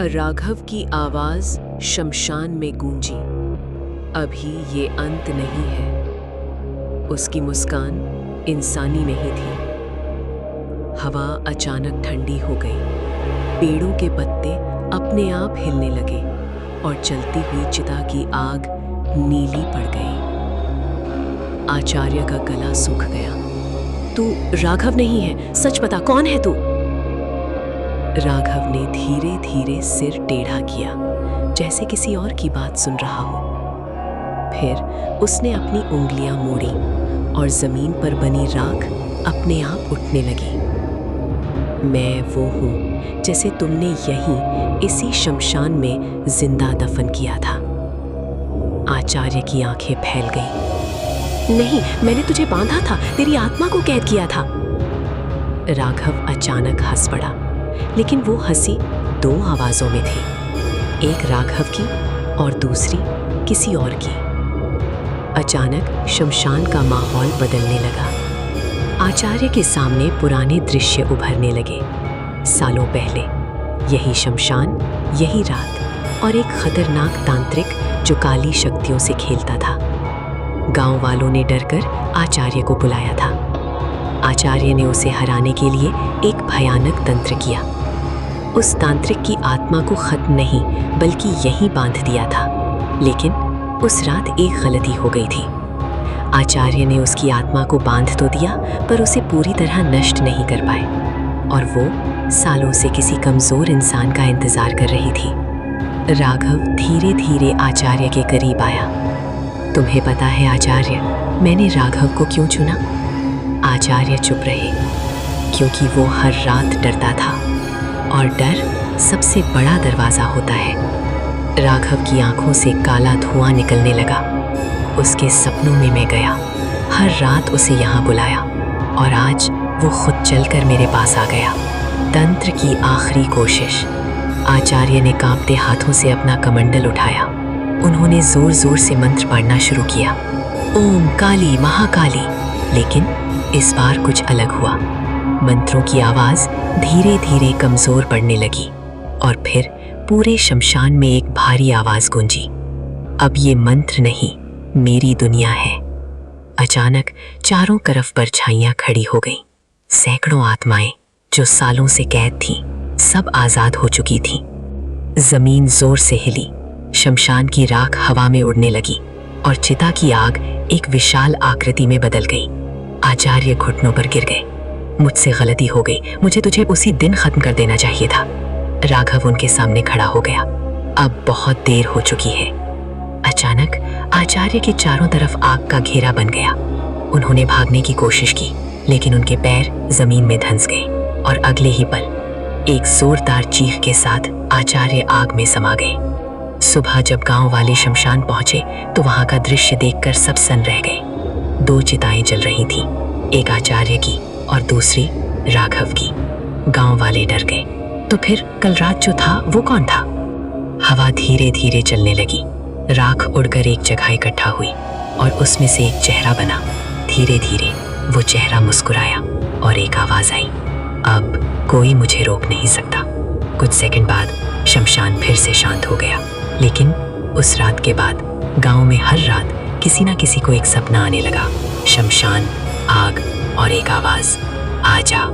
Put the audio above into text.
राघव की आवाज शमशान में गूंजी। अभी ये अंत नहीं है। उसकी मुस्कान इंसानी नहीं थी। हवा अचानक ठंडी हो गई। पेड़ों के पत्ते अपने आप हिलने लगे और जलती हुई चिता की आग नीली पड़ गई। आचार्य का गला सूख गया। तू राघव नहीं है, सच बता, कौन है तू? राघव ने धीरे धीरे सिर टेढ़ा किया, जैसे किसी और की बात सुन रहा हो। फिर उसने अपनी उंगलियां मोड़ी और जमीन पर बनी राख अपने आप उठने लगी। मैं वो हूं जिसे तुमने यहीं इसी शमशान में जिंदा दफन किया था। आचार्य की आंखें फैल गईं। नहीं, मैंने तुझे बांधा था, तेरी आत्मा को कैद किया था। राघव अचानक हंस पड़ा, लेकिन वो हंसी दो आवाजों में थी, एक राघव की और दूसरी किसी और की। अचानक शमशान का माहौल बदलने लगा। आचार्य के सामने पुराने दृश्य उभरने लगे। सालों पहले यही शमशान, यही रात और एक खतरनाक तांत्रिक जो काली शक्तियों से खेलता था। गांव वालों ने डरकर आचार्य को बुलाया था। आचार्य ने उसे हराने के लिए एक भयानक तंत्र किया। उस तांत्रिक की आत्मा को खत्म नहीं बल्कि यहीं बांध दिया था। लेकिन उस रात एक गलती हो गई थी। आचार्य ने उसकी आत्मा को बांध तो दिया, पर उसे पूरी तरह नष्ट नहीं कर पाए, और वो सालों से किसी कमजोर इंसान का इंतजार कर रही थी। राघव धीरे धीरे आचार्य के करीब आया। तुम्हें पता है आचार्य, मैंने राघव को क्यों चुना? आचार्य चुप रहे, क्योंकि वो हर रात डरता था, और डर सबसे बड़ा दरवाजा होता है। राघव की आंखों से काला धुआं निकलने लगा। उसके सपनों में मैं गया, हर रात उसे यहाँ बुलाया, और आज वो खुद चलकर मेरे पास आ गया। तंत्र की आखिरी कोशिश। आचार्य ने कांपते हाथों से अपना कमंडल उठाया। उन्होंने जोर जोर से मंत्र पढ़ना शुरू किया, ओम काली महाकाली। लेकिन इस बार कुछ अलग हुआ। मंत्रों की आवाज धीरे धीरे कमजोर पड़ने लगी, और फिर पूरे शमशान में एक भारी आवाज गूंजी, अब ये मंत्र नहीं, मेरी दुनिया है। अचानक चारों तरफ परछाइयां खड़ी हो गईं। सैकड़ों आत्माएं जो सालों से कैद थीं, सब आजाद हो चुकी थीं। जमीन जोर से हिली, शमशान की राख हवा में उड़ने लगी, और चिता की आग एक विशाल आकृति में बदल गई। आचार्य घुटनों पर गिर गए। मुझसे गलती हो गई, मुझे तुझे उसी दिन खत्म कर देना चाहिए था। राघव उनके सामने खड़ा हो गया। अब बहुत देर हो चुकी है। अचानक आचार्य के चारों तरफ आग का घेरा बन गया। उन्होंने भागने की कोशिश की, लेकिन उनके पैर जमीन में धंस गए, और अगले ही पल एक जोरदार चीख के साथ आचार्य आग में समा गए। सुबह जब गांव वाले शमशान पहुंचे तो वहां का दृश्य देखकर सब सन्न रह गए। दो चिताएं जल रही थीं, एक आचार्य की और दूसरी राघव की। गांव वाले डर गए। तो फिर कल रात जो था वो कौन था? हवा धीरे धीरे चलने लगी। राख उड़कर एक जगह इकट्ठा हुई, और उसमें से एक चेहरा बना। धीरे धीरे वो चेहरा मुस्कुराया, और एक आवाज आई, अब कोई मुझे रोक नहीं सकता। कुछ सेकंड बाद शमशान फिर से शांत हो गया। लेकिन उस रात के बाद गांव में हर रात किसी न किसी को एक सपना आने लगा। शमशान, आग और एक आवाज, आजा।